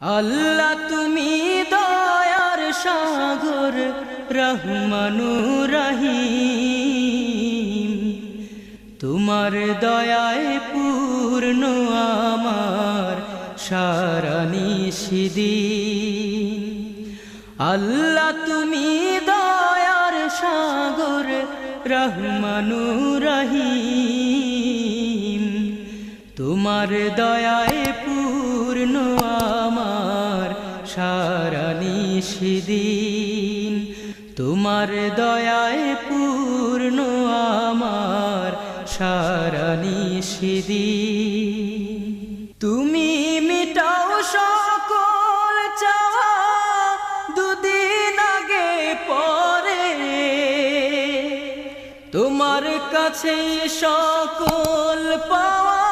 আল্লাহ তুমি দয়ার সাগর রহমানুর রহিম, তোমার দয়ায় পূর্ণ আমার সারা নিশিদিন। আল্লাহ তুমি দয়ার সাগর রহমানুর রহিম, তোমার দয়ায় পূর্ণ আমার সারা নিশিদিন। তোমার দয়ায় পূর্ণ আমার সারা নিশিদিন। তুমি মিটাও সকল চাওয়া দুদিন আগে পরে, তোমার কাছে সকল পাওয়া